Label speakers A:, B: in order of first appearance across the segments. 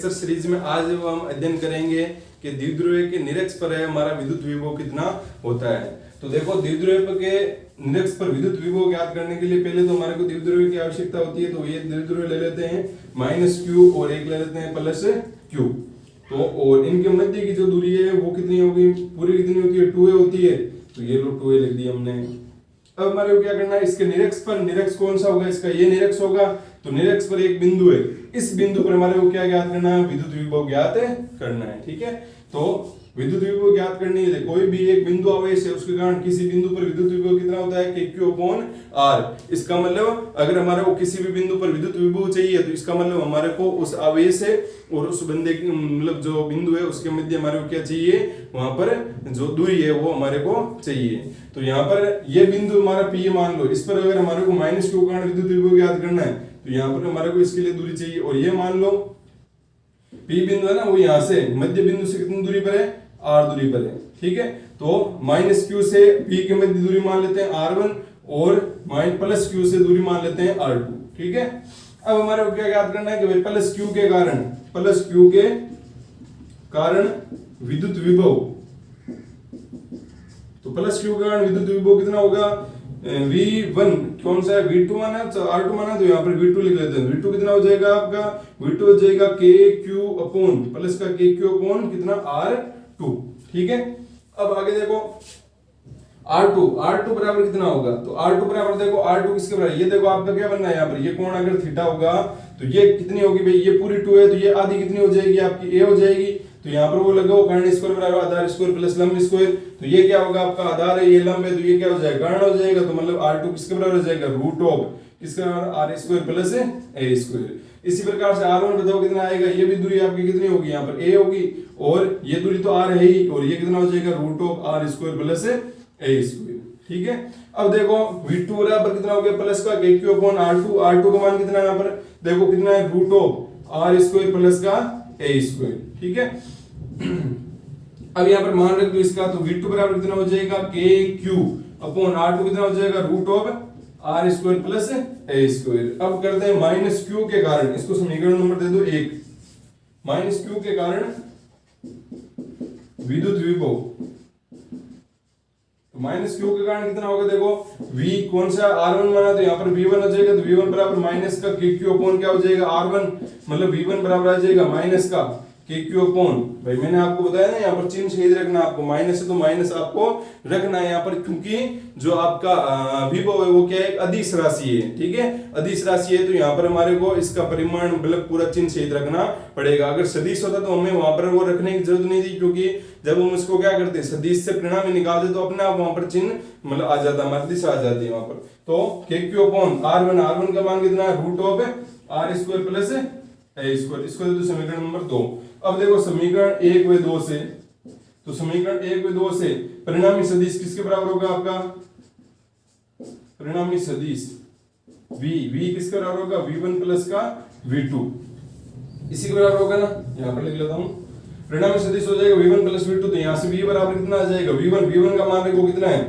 A: Lecture series में आज हम अध्ययन करेंगे कि द्विध्रुव के निरक्ष पर है हमारा विद्युत विभव कितना होता है। तो देखो द्विध्रुव के निरक्ष पर विद्युत विभव ज्ञात करने के लिए पहले तो हमारे को द्विध्रुव की आवश्यकता होती है। तो ये द्विध्रुव ले लेते हैं -q और एक ले लेते हैं +q। तो और इनके मध्य की जो दूरी है वो कितनी होगी, पूरी कितनी होती है, 2a होती है। तो ये लो 2a लिख दिया हमने। अब हमारे को क्या करना है, इसके निरक्ष पर, निरक्ष कौन सा होगा, इसका ये निरक्ष होगा। तो निरक्ष पर एक बिंदु है, इस बिंदु पर हमारे को क्या ज्ञात करना है, विद्युत विभव ज्ञात करना है। ठीक है, तो विद्युत विभव ज्ञात करनी है। कोई भी एक बिंदु आवेश है, उसके कारण किसी बिंदु पर विद्युत विभव कितना होता है, kq/r। इसका मतलब अगर हमारे को किसी भी बिंदु पर विद्युत विभव चाहिए तो इसका मतलब हमारे को उस आवेश है और उस बंदे की मतलब जो बिंदु है उसके मध्य हमारे को क्या चाहिए, वहां पर जो दूरी है वो हमारे को चाहिए। तो यहाँ पर ये बिंदु हमारा P मान लो, इस पर अगर हमारे को -q कारण विद्युत विभव ज्ञात करना है तो यहाँ पर हमारे को इसके लिए दूरी चाहिए। और ये मान लो P बिंदु है ना, वो यहाँ से मध्य बिंदु से कितनी दूरी पर है, r दूरी पर है। ठीक है, तो -q से P के मध्य दूरी मान लेते हैं r1 और +q से दूरी मान लेते हैं r2। ठीक है, अब हमारे को क्या ज्ञात करना है कि भाई +q के कारण विद्युत विभव, तो +q के कारण विद्युत विभव कितना होगा, V1 कौन सा है, V2 माना R2 माना, तो यहाँ पर V2 लिख लेते हैं। V2 कितना हो जाएगा आपका, V2 हो जाएगा KQ अपॉन प्लस का KQ अपॉन कितना R2। ठीक है, अब आगे देखो R2 बराबर कितना होगा, तो R2 बराबर देखो, R2 किसके बराबर, ये देखो आपका क्या बनना है यहाँ पर, ये कोण अगर थीटा होगा तो ये कितनी होगी भाई, ये पूरी 2 है तो ये आधी कितनी हो जाएगी आपकी, a हो जाएगी। तो यहाँ पर वो लगाओ कर्ण स्क्वायर बराबर आधार स्क्वायर प्लस लंब स्क्वायर। तो ये क्या होगा आपका, आधार है ये लंब है, तो ये क्या हो जाएगा, कर्ण हो जाएगा। तो मतलब R2 किसके बराबर हो जाएगा, √, किसके बराबर, r² प्लस a²। इसी प्रकार से R1 बताओ कितना आएगा, ये भी दूरी आपकी कितनी होगी, यहाँ पर a होगी और ये दूरी तो r है ही, और ये कितना हो जाएगा, √r² प्लस a²। ठीक है, अब देखो V2 बराबर कितना हो गया, प्लस का KQ अपॉन R2 का मान कितना है यहाँ पर देखो कितना है, √r² प्लस का a²। ठीक है, अब यहाँ पर मान रख दो इसका, तो V2 बराबर कितना हो जाएगा, KQ अपॉन R2 कितना हो जाएगा, √r² प्लस a²। अब करते हैं -q के कारण, इसको समीकरण नंबर दे दो 1। -q के कारण विद्युत विभव, तो -q के कारण कितना होगा, देखो V कौन सा R1 माना, तो यहाँ पर V1 हो जाएगा। तो V1 बराबर माइनस का KQ अपॉन क्या हो जाएगा, R1, मतलब V1 बराबर आ जाएगा माइनस का KQ अपॉन, भाई मैंने आपको बताया ना यहाँ पर चिन्ह सही रखना, आपको माइनस है तो माइनस आपको रखना है यहाँ पर, क्योंकि जो आपका विभव है वो क्या है, अदिश राशि है। ठीक है, अदिश राशि है तो यहाँ पर हमारे को इसका परिमाण मतलब पूरा चिन्ह सहित रखना पड़ेगा। अगर सदिश होता तो हमें वहां पर वो रखने की जरूरत नहीं थी, क्योंकि जब हम उसको क्या करते, सदिश से परिणाम निकालते तो अपने आप वहां पर चिन्ह मतलब आ जाता, हमारी दिशा आ जाती है वहां पर। तो KQ अपॉन R1 का मान कितना है, √r² प्लस a²। इसको दे दो समीकरण नंबर 2। अब देखो समीकरण 1 व 2 से, तो समीकरण 1 व 2 से परिणामी सदिश किसके बराबर होगा आपका, परिणामी सदिश V किसके बराबर होगा, V1 प्लस का V2, इसी के बराबर होगा ना, यहाँ पर लिख लेता हूँ। परिणामी सदिश हो जाएगा V1 प्लस V2, तो यहाँ से V बराबर कितना आ जाएगा, V1 का मान रखो कितना है,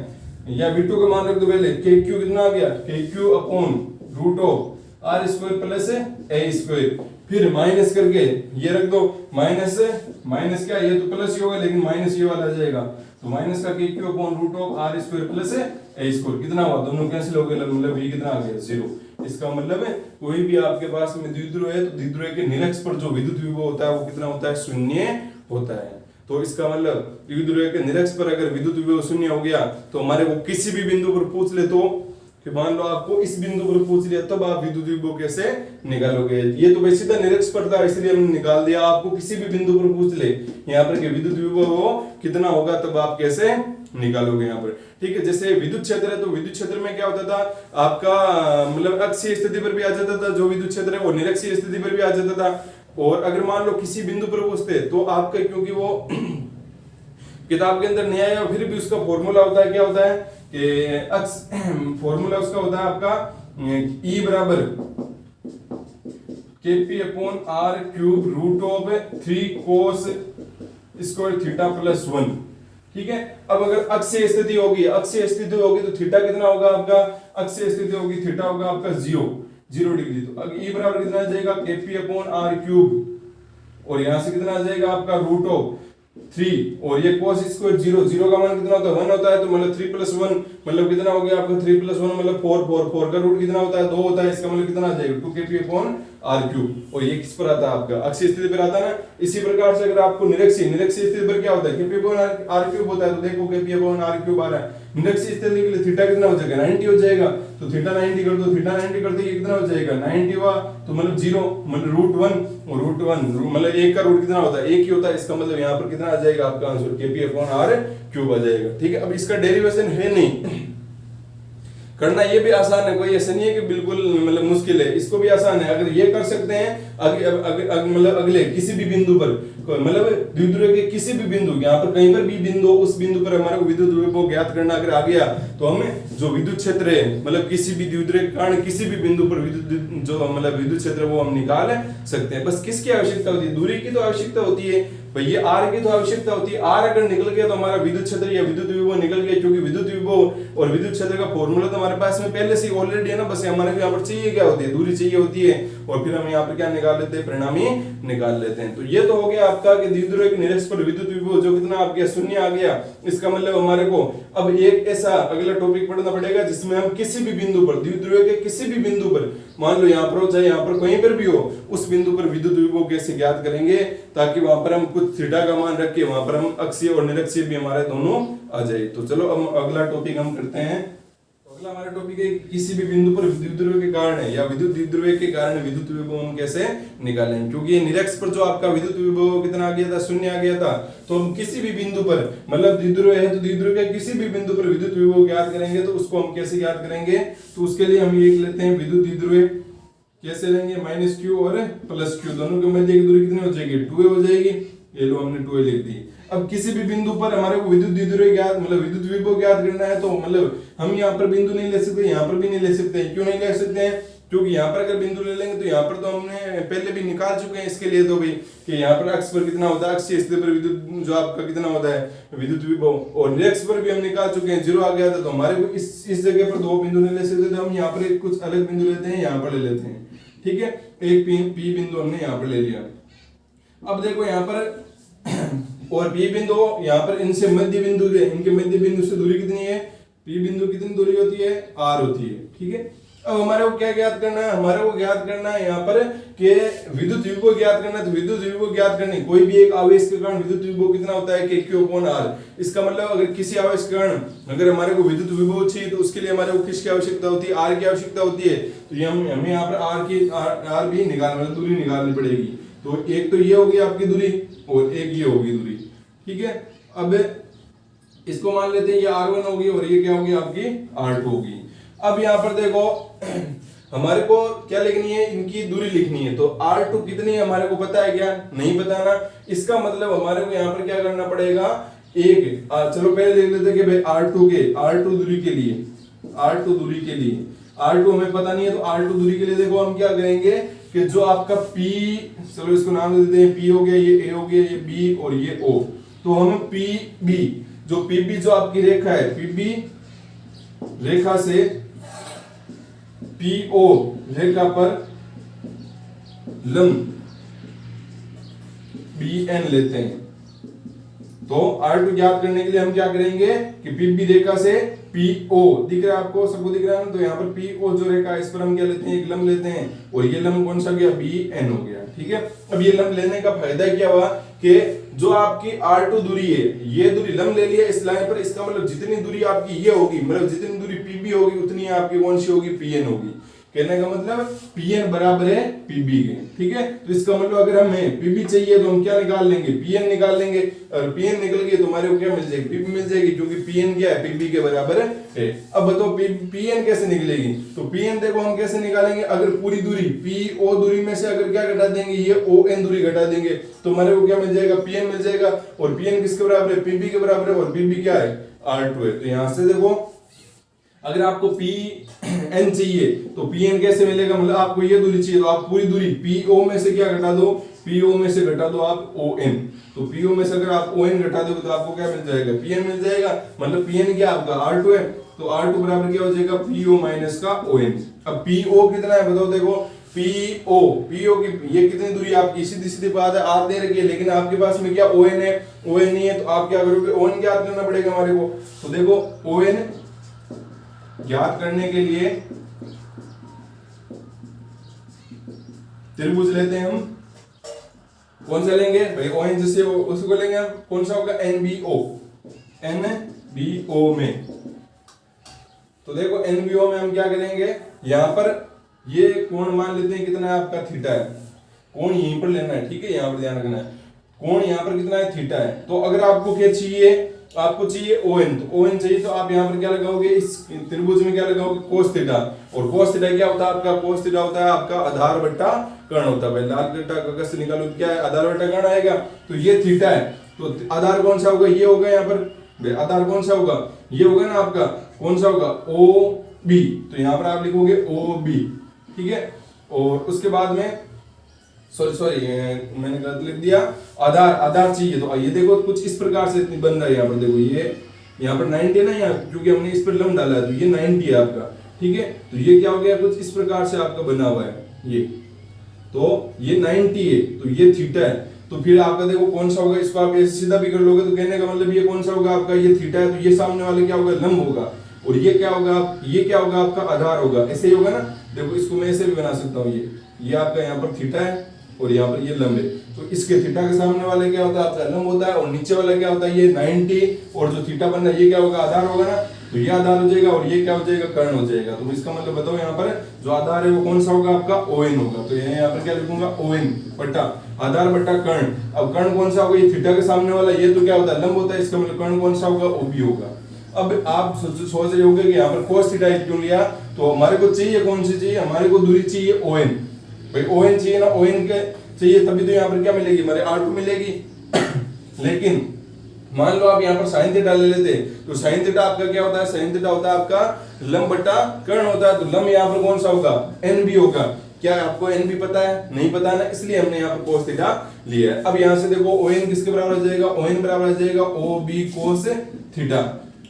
A: या V2 का मान रख दो पहले, KQ कितना आ गया, KQ upon √r² plus a²। फिर माइनस करके ये रख दो, माइनस क्या, ये तो प्लस ही होगा लेकिन माइनस ये वाला आ जाएगा। तो माइनस का KQ upon √r² plus a², कितना हुआ, दोनों कैंसिल हो गए, मतलब V कितना आ गया, 0। इसका मतलब है कोई भी आपके पास में द्विध्रुव है तो द्विध्रुव के निरक्ष पर जो विद्युत विभव होता है वो कितना होता है, 0 होता है। तो इसका मतलब द्विध्रुव के निरक्ष पर अगर विद्युत विभव 0 हो गया तो हमारे को किसी भी बिंदु पर पूछ ले, तो कि मान लो आपको इस बिंदु पर पूछ लिया तब आप विद्युत विभव कैसे निकालोगे। ये तो भाई सीधा निरक्ष पर था इसलिए हमने निकाल दिया। आपको किसी भी बिंदु पर पूछ ले यहाँ पर कि विद्युत विभव कितना होगा तब आप कैसे निकालोगे यहाँ पर। ठीक है, जैसे विद्युत क्षेत्र है तो विद्युत क्षेत्र में क्या होता था आपका, मतलब अक्षीय स्थिति पर भी आ जाता था जो विद्युत क्षेत्र है, वो निरक्षीय स्थिति पर भी आ जाता था। और अगर मान लो किसी बिंदु पर पूछते तो आपका, क्योंकि वो किताब के अंदर नहीं आया, फिर भी उसका फॉर्मूला होता है, क्या होता है कि फॉर्मूला उसका होता है आपका E बराबर KP upon R³ √3 cos square theta plus 1। ठीक है, अब अगर अक्षीय स्थिति होगी तो थीटा कितना होगा आपका, अक्षीय स्थिति होगी थीटा होगा आपका 0 डिग्री। तो अब E बराबर कितना आ जाएगा, KP अपॉन R³ और यहाँ से कितना आ जाएगा आपका रूट ऑफ 3 और ये cos स्क्वायर 0 0 का मान कितना होता है 1 होता है, तो मतलब 3 + 1 मतलब कितना हो गया आपका 3 + 1 मतलब 4 4 4 का रूट कितना होता है 2 होता है, इसका मतलब कितना आ जाएगा 2kp/r³। और ये किस पर आता है आपका अक्षीय स्थिति पर आता है ना। इसी प्रकार से अगर आपको निरक्षीय स्थिति पर क्या होता है kp/r³ होता है, तो देखो kp/r³ आ रहा है। निरक्षीय स्थिति के लिए थीटा कितना हो जाएगा 90 हो जाएगा, तो थीटा 90 कर दो, थीटा 90 करते ये कितना हो जाएगा 90 हुआ, तो मतलब 0 मतलब √1 और √1 मतलब 1 का रूट कितना होता है 1 ही होता है, इसका मतलब यहाँ पर कितना आ जाएगा आपका आंसर kp/r³ आ जाएगा। ठीक है, अब इसका डेरिवेशन है नहीं करना, ये भी आसान है, कोई ऐसा नहीं है कि बिल्कुल मतलब मुश्किल है, इसको भी आसान है। अगर ये कर सकते हैं मतलब अगले किसी भी बिंदु पर मतलब द्विध्रुव के किसी भी बिंदु यहाँ पर कहीं पर भी बिंदु उस बिंदु पर हमारे को विद्युत ध्रुव को ज्ञात करना अगर आ गया, तो हमें जो विद्युत क्षेत्र है मतलब किसी भी द्विध्रुव के कारण किसी भी बिंदु पर विद्युत जो मतलब विद्युत क्षेत्र वो हम निकाल सकते हैं। बस किसकी आवश्यकता होती है, दूरी की तो आवश्यकता होती है भाई, ये r की तो आवश्यकता होती है। r अगर निकल गया तो हमारा विद्युत क्षेत्र या विद्युत विभव निकल गया, क्योंकि विद्युत विभव और विद्युत क्षेत्र का फॉर्मूला तो हमारे पास में पहले से ऑलरेडी है ना, बस हमारे को यहाँ पर चाहिए क्या होती है दूरी चाहिए होती है, और फिर हम यहाँ पर क्या निकाल लेते हैं परिणामी निकाल लेते हैं। तो ये तो हो गया आपका कि द्विध्रुव के निरक्ष पर विद्युत विभव जो कितना आ गया 0 आ गया। इसका मतलब हमारे को अब एक ऐसा अगला टॉपिक पढ़ना पड़ेगा जिसमें हम किसी भी बिंदु पर द्विध्रुव के किसी भी बिंदु पर मान लो यहाँ पर हो चाहे यहाँ पर कहीं पर भी हो, उस बिंदु पर विद्युत विभव कैसे ज्ञात करेंगे, ताकि वहां पर हम कुछ थीटा का मान रख के वहां पर हम अक्षीय और निरक्षीय भी हमारे दोनों आ जाए। तो चलो अब अगला टॉपिक हम करते हैं। अगला हमारा टॉपिक है किसी भी बिंदु पर विद्युत ध्रुव के कारण है या विद्युत द्विध्रुव के कारण विद्युत विभव हम कैसे निकालें, क्योंकि निरक्ष पर जो आपका विद्युत विभव कितना आ गया था 0 आ गया था, तो हम किसी भी बिंदु पर मतलब द्विध्रुव है तो द्विध्रुव के किसी भी बिंदु पर विद्युत विभव ज्ञात करेंगे, तो उसको हम कैसे ज्ञात करेंगे, तो उसके लिए हम ये लेते हैं विद्युत द्विध्रुव कैसे लेंगे -q और +q दोनों के मध्य की दूरी कितनी हो जाएगी 2a हो जाएगी। ये लो हमने 2a लिख दी। अब किसी भी बिंदु पर हमारे को विद्युत द्विध्रुव ज्ञात मतलब विद्युत विभव ज्ञात करना है, तो मतलब हम यहाँ पर बिंदु नहीं ले सकते, यहाँ पर भी नहीं ले सकते। क्यों नहीं ले सकते हैं, क्योंकि यहाँ पर अगर बिंदु ले लेंगे तो यहाँ पर तो हमने पहले भी निकाल चुके हैं इसके लिए, तो भाई कि यहाँ पर अक्ष पर कितना होता है अक्षीय स्थिति पर विद्युत जो आपका कितना होता है विद्युत विभव, और निरक्ष पर भी हम निकाल चुके हैं 0 आ गया था, तो हमारे को इस जगह पर 2 बिंदु नहीं ले सकते, तो हम यहाँ पर कुछ अलग बिंदु लेते हैं, यहाँ पर ले लेते हैं। ठीक है, एक पी बिंदु हमने यहाँ पर ले लिया। अब देखो यहाँ पर और पी बिंदु यहाँ पर इनसे मध्य बिंदु है, इनके मध्य बिंदु से दूरी कितनी है, पी बिंदु कितनी दूरी होती है r होती है। ठीक है, अब हमारे को क्या ज्ञात करना है, हमारे को ज्ञात करना है यहाँ पर कि विद्युत विभव ज्ञात करना है। तो विद्युत विभव ज्ञात करने कोई भी एक आवेश के कारण विद्युत विभव कितना होता है kq/r। इसका मतलब अगर किसी आवेश के कारण अगर हमारे को विद्युत विभव चाहिए तो उसके लिए हमारे को किसकी आवश्यकता होती है, r की आवश्यकता होती है। तो ये हमें यहाँ पर r भी निकालना दूरी निकालनी पड़ेगी। तो एक तो ये होगी आपकी दूरी और एक ये होगी दूरी। ठीक है, अब इसको मान लेते हैं ये r1 होगी और ये क्या होगी आपकी r2 होगी। अब यहाँ पर देखो हमारे को क्या लिखनी है, इनकी दूरी लिखनी है। तो r2 कितनी है हमारे को पता है क्या, नहीं पता ना। इसका मतलब हमारे को यहाँ पर क्या करना पड़ेगा, एक चलो पहले लिख लेते हैं कि भाई r2 दूरी के लिए r2 हमें पता नहीं है, तो r2 दूरी के लिए देखो हम क्या करेंगे कि जो आपका p, चलो इसको नाम दे देते हैं, p हो गया, ये a हो गया, ये b और ये o। तो हम pb जो pb जो आपकी रेखा है, pb रेखा से PO रेखा पर लंब BN लेते हैं। तो R2 ज्ञात करने के लिए हम क्या करेंगे कि PB रेखा से PO दिख रहा है आपको, सबको दिख रहा है ना। तो यहाँ पर PO जो रेखा है इस पर हम क्या लेते हैं, एक लंब लेते हैं, और ये लंब कौन सा गया, BN हो गया। ठीक है, अब ये लंब लेने का फायदा क्या हुआ कि जो आपकी R2 दूरी है, ये दूरी लंब ले लिया इस लाइन पर, इसका मतलब जितनी दूरी आपकी ये होगी, मतलब जितनी दूरी PB होगी उतनी आपकी कौन सी होगी, PN होगी। कहने का मतलब PN बराबर है PB के। ठीक है, तो इसका मतलब अगर हमें PB चाहिए तो हम क्या निकाल लेंगे, PN निकाल लेंगे, और PN निकल गई तो हमारे को क्या मिल जाएगी, PB मिल जाएगी, क्योंकि PN क्या है, PB के बराबर है। अब बताओ PN कैसे निकलेगी, तो PN देखो हम कैसे निकालेंगे, अगर पूरी दूरी PO दूरी में से अगर क्या घटा देंगे, ये ON दूरी घटा देंगे, तो हमारे को क्या मिल जाएगा, PN मिल जाएगा। और PN किसके बराबर है, PB के बराबर है, और PB क्या है, R2 है। तो यहां से देखो अगर आपको PN चाहिए तो PN कैसे मिलेगा, मतलब आपको ये दूरी चाहिए तो आप पूरी दूरी PO में से क्या घटा दो, PO में से घटा दो आप ON। तो PO में से अगर आप ON घटा दोगे तो आपको क्या मिल जाएगा, PN मिल जाएगा। मतलब PN क्या आपका R2 है, तो R2 बराबर क्या हो जाएगा, PO माइनस का ON। अब PO कितना है बताओ, देखो पीओ की ये कितनी दूरी आपकी सीधी सीधी बात है, आर दे रखी है, लेकिन आपके पास में क्या ओएन है, ओएन नहीं है, तो आप क्या करोगे, ओएन ज्ञात करना पड़ेगा हमारे को। तो देखो ओएन ज्ञात करने के लिए त्रिभुज लेते हैं हम, कौन सा लेंगे भाई, ओएन जैसे उसको लेंगे हम, कौन सा होगा, एनबीओ, एनबीओ में। तो देखो एनबीओ में हम क्या करेंगे, यहां पर ये कोण मान लेते हैं कितना है आपका, थीटा है, कोण यहीं पर लेना है, ठीक है, यहां पर ध्यान रखना है, कोण यहां पर कितना है, थीटा है। तो अगर आपको क्या चाहिए, आपको चाहिए ओएन, तो ओएन चाहिए तो आप यहां पर क्या लगाओगे, इस त्रिभुज में क्या लगाओगे, कोस थीटा, और कोस थीटा क्या होता है आपका, कोस थीटा होता है आपका आधार बट्टा कर्ण होता है। लाल कट्टा कागज से निकालो, क्या है, आधार बट्टा कर्ण आएगा, तो ये थीटा है, तो आधार कौन सा होगा, ये होगा, यहाँ पर आधार कौन सा होगा, ये होगा ना आपका, कौन सा होगा, ओ बी, तो यहां पर आप लिखोगे ओ बी, ठीक है। और उसके बाद में सॉरी मैंने गलत लिख दिया, आधार चाहिए, तो ये देखो कुछ इस प्रकार से बन रहा है, यहाँ पर देखो ये यहाँ पर 90 है ना, यहाँ क्योंकि हमने इस पर लंब डाला है, तो ये 90 है आपका, ठीक है। तो ये क्या हो गया, कुछ इस प्रकार से आपका बना हुआ है ये, तो ये 90 है, तो ये थीटा है, तो फिर आपका देखो कौन सा होगा, इसको आप ऐसे सीधा भी कर लोगे, तो कहने का मतलब ये कौन सा होगा आपका, ये थीटा है, तो ये सामने वाले क्या होगा, लंब होगा, और ये क्या होगा, ये क्या होगा आपका, आधार होगा, ऐसे ही होगा ना। देखो इसको मैं ऐसे भी बना सकता हूँ, ये आपका यहाँ पर थीटा है और यहाँ पर ये लंब है, तो इसके थीटा के सामने वाले क्या होता है आपका लंब होता है, और नीचे वाला क्या होता है, ये 90, और जो थीटा बन रहा है ये क्या होगा, आधार होगा ना, तो ये आधार हो जाएगा, और ये क्या हो जाएगा, कर्ण हो जाएगा। तो इसका मतलब बताओ यहाँ पर जो आधार है वो कौन सा होगा आपका, ओएन होगा, तो यहाँ पर क्या लिखूंगा, ओएन बट्टा आधार बट्टा कर्ण। अब कर्ण कौन सा होगा, ये थीटा के सामने वाला, ये तो क्या होता है, लंब होता है, इसका मतलब कर्ण कौन सा होगा, ओबी होगा। अब आप सोच रहे होंगे कि यहाँ पर cos थीटा क्यों लिया, तो हमारे को चाहिए कौन सी चाहिए, हमारे को दूरी चाहिए ओएन, भाई ओएन चाहिए ना, ओएन के चाहिए तभी तो यहाँ पर क्या मिलेगी, हमारे R2 मिलेगी। लेकिन मान लो आप यहाँ पर sin थीटा ले लेते, तो sin थीटा आपका क्या होता है, sin थीटा होता है आपका लंब बट्टा कर्ण होता है, तो लंब यहाँ पर कौन सा होगा, NB होगा। क्या आपको NB पता है, नहीं पता ना, इसलिए हमने यहाँ पर cos थीटा लिया है। अब यहाँ से देखो ON किसके बराबर आ जाएगा, ON बराबर आ जाएगा OB cos थीटा।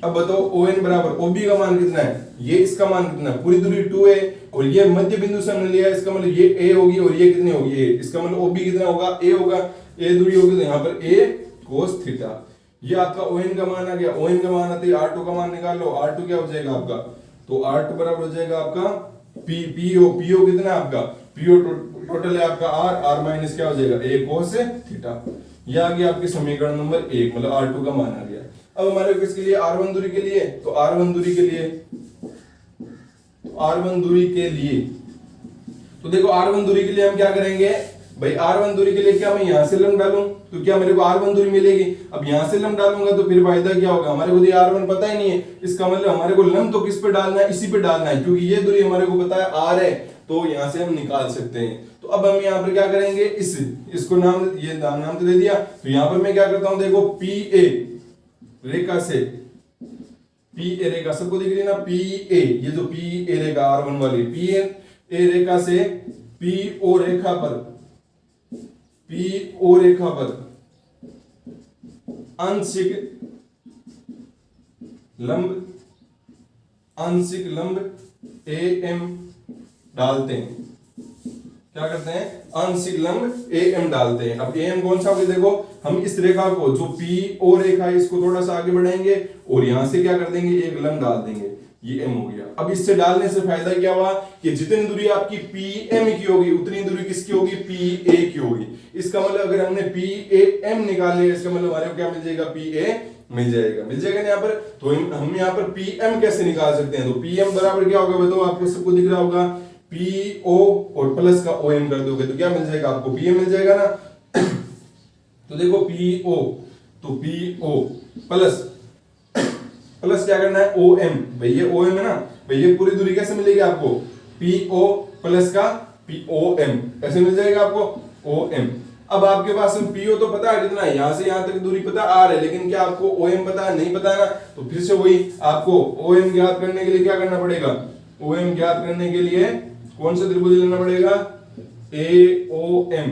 A: अब बताओ ON बराबर OB का मान कितना है, ये इसका मान कितना है, पूरी दूरी 2 है, और ये मध्य बिंदु से हमने लिया है, इसका मतलब ये A होगी, और ये कितनी होगी, A, इसका मतलब OB कितना होगा, A होगा, A दूरी होगी, तो यहाँ पर A cos थीटा। ये आपका ON का मान आ गया, ON का मान आते ही R2 का मान निकाल लो, R2 क्या हो जाएगा आपका, तो R2 बराबर हो जाएगा आपका PO कितना है आपका, PO टोटल है आपका R माइनस क्या हो जाएगा, A cos थीटा। ये आ गया आपके समीकरण नंबर 1, मतलब R2 का मान आ गया। अब हमारे किसके लिए, R1 दूरी के लिए, तो R1 दूरी के लिए, R1 दूरी के लिए, तो देखो R1 दूरी के लिए हम क्या करेंगे भाई, R1 दूरी के लिए क्या मैं यहां से लंब डालूं, तो क्या मेरे को R1 दूरी मिलेगी। अब यहां से लंब डालूंगा तो फिर फायदा क्या होगा, हमारे को तो R1 पता ही नहीं है, इसका मतलब हमारे को लंब तो किस पे डालना है, इसी पे डालना है, क्योंकि ये दूरी हमारे को पता है R है, तो यहां से हम निकाल सकते हैं। तो अब हम यहाँ पर क्या करेंगे, इसको नाम, ये नाम तो दे दिया, तो यहाँ पर मैं क्या करता हूं, देखो PA रेखा से, PA रेखा सबको दिख रही है ना, PA, ये जो PA रेखा R1 वाली, PA रेखा से PO रेखा पर आंशिक लंब AM डालते हैं। क्या करते हैं, आंशिक लंब AM डालते हैं। अब AM कौन सा होगा, देखो हम इस रेखा को, जो PO रेखा है, इसको थोड़ा सा आगे बढ़ाएंगे और यहां से क्या कर देंगे, एक लंब डाल देंगे, ये M हो गया। अब इससे डालने से फायदा क्या हुआ कि जितनी दूरी आपकी PM की होगी उतनी दूरी किसकी होगी, PA की होगी। इसका मतलब अगर हमने PAM निकाल लिया, इसका मतलब हमारे को क्या मिल जाएगा, PA मिल जाएगा ना यहाँ पर। तो हम यहाँ पर PM कैसे निकाल सकते हैं, तो PM बराबर क्या होगा बताओ, आपको सबको दिख रहा होगा, PO और प्लस का OM कर दोगे तो क्या मिल जाएगा आपको, PM मिल जाएगा ना। तो देखो PO, तो PO प्लस क्या करना है, OM, भाई ये OM है ना, भाई ये पूरी दूरी कैसे मिलेगी आपको, PO प्लस का POM ऐसे मिल जाएगा आपको, OM। अब आपके पास PO तो पता है कितना है, यहां से यहां तक दूरी पता R है, लेकिन क्या आपको OM पता है, नहीं पता है ना। तो फिर से वही आपको OM ज्ञात करने के लिए क्या करना पड़ेगा, OM ज्ञात करने के लिए कौन सा त्रिभुज लेना पड़ेगा, AOM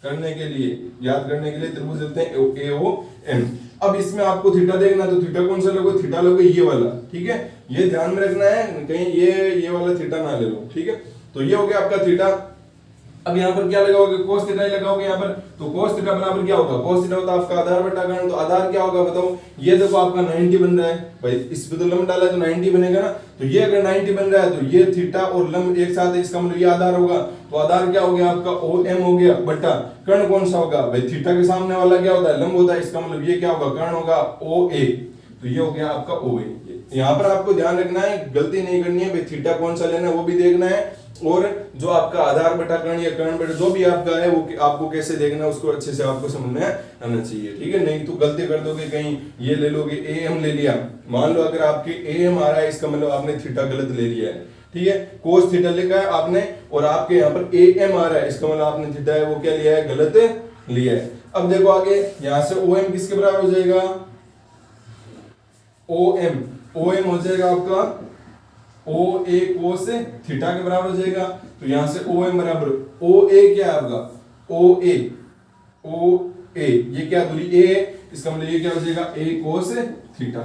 A: करने के लिए, याद करने के लिए त्रिभुज लेते हैं AOM। अब इसमें आपको थीटा देखना, तो थीटा कौन सा लोगे, थीटा लोगे ये वाला, ठीक है, ये ध्यान में रखना है कहीं ये वाला थीटा ना ले लो, ठीक है। तो ये हो गया आपका थीटा। अब यहाँ पर क्या लगाओगे, cos थीटा ही लगाओगे यहाँ पर, तो cos थीटा बराबर क्या होगा, cos थीटा होता है आपका आधार बटा कर्ण, तो आधार क्या होगा बताओ, ये देखो आपका 90 बन रहा है भाई, इस पे तो लंब डाला है तो 90 बनेगा ना, तो ये अगर 90 बन रहा है तो ये थीटा और लंब एक साथ है, इसका मतलब ये आधार होगा, तो आधार क्या हो गया आपका OM हो गया, बटा कर्ण कौन सा होगा भाई, थीटा के सामने वाला क्या होता है, लंब होता है, इसका मतलब ये क्या होगा, कर्ण होगा OA, तो ये हो गया आपका OA। यहाँ पर आपको ध्यान रखना है, गलती नहीं करनी है भाई, थीटा कौन सा लेना है वो भी देखना है, और जो आपका आधार बटा कर्ण या कर्ण बटा जो भी आपका है वो आपको कैसे देखना है उसको अच्छे से आपको समझ में आना चाहिए, ठीक है। नहीं तो गलती कर दोगे, कहीं ये ले लोगे AM ले लिया, मान लो अगर आपके AM आ रहा है, इसका मतलब आपने थीटा गलत ले लिया है, ठीक है, कोस थीटा लिखा है आपने और आपके यहाँ पर AM आ रहा है, इसका मतलब आपने थीटा है वो क्या लिया है, गलत लिया है। अब देखो आगे यहाँ से OM किसके बराबर हो जाएगा, OM हो जाएगा आपका OA कोस थीटा के बराबर हो जाएगा, तो यहां से OM बराबर OA क्या है आपका, OA ये क्या दूरी A है, इसका मतलब ये क्या हो जाएगा A कोस थीटा।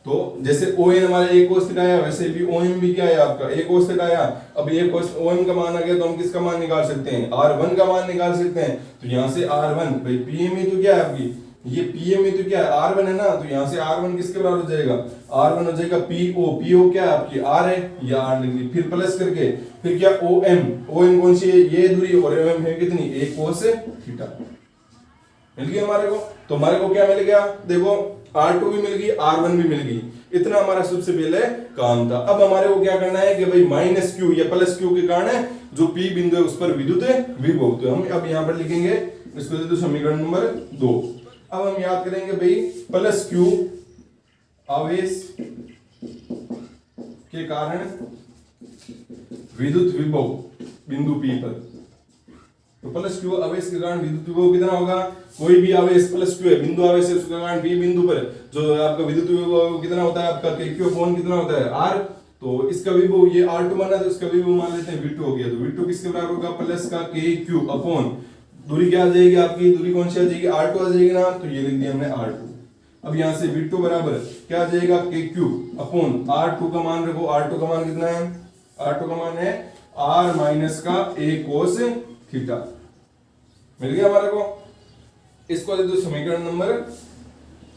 A: तो जैसे ON हमारा A कोस थीटा आया, वैसे भी OM भी क्या है आपका A कोस थीटा आया। अब A कोस OM का मान आ गया तो हम किसका मान निकाल सकते हैं, R1 का मान निकाल सकते हैं। तो यहां से R1 भाई PME तो क्या है आपकी, ये PME तो क्या है R1 है ना, तो यहां से R1 किसके बराबर हो जाएगा, R1 हो जाएगा PO क्या है आपकी R है, या R लिख ली, फिर प्लस करके फिर क्या OM कौन सी है, ये दूरी, और OM है कितनी, A कोस थीटा। मिल गया हमारे को, तो हमारे को क्या मिल गया, देखो R2 भी मिल गई, R1 भी मिल गई, इतना हमारा सबसे पहले काम था। अब हमारे को क्या करना है कि भाई माइनस Q या प्लस Q के कारण जो P बिंदु है उस पर विद्युत विभव, तो हम अब यहाँ पर लिखेंगे इसको दे दो समीकरण नंबर 2। अब हम याद करेंगे भाई प्लस Q आवेश के कारण विद्युत विभव बिंदु P पर, तो प्लस Q आवेश के कारण विद्युत विभव कितना होगा, कोई भी आवेश प्लस Q है, बिंदु आवेश है, उसके कारण P बिंदु पर जो आपका विद्युत विभव कितना होता है आपका Q अपॉन कितना होता है R, तो इसका विभव ये R2 माना तो इसका विभव मान लेते हैं V2 हो गया, तो V2 किसके बराबर होगा, प्लस का KQ अपॉन दूरी क्या आ जाएगी आपकी, दूरी कौन सी आ जाएगी, R2 आ जाएगी ना, तो ये लिख दिया हमने R2। अब यहां से V2 बराबर क्या आ जाएगा, KQ अपॉन R2 का मान रखो, R2 का मान कितना है, R2 का मान है R माइनस का A कोस थीटा। मिल गया हमारे को, इसको दे दो समीकरण नंबर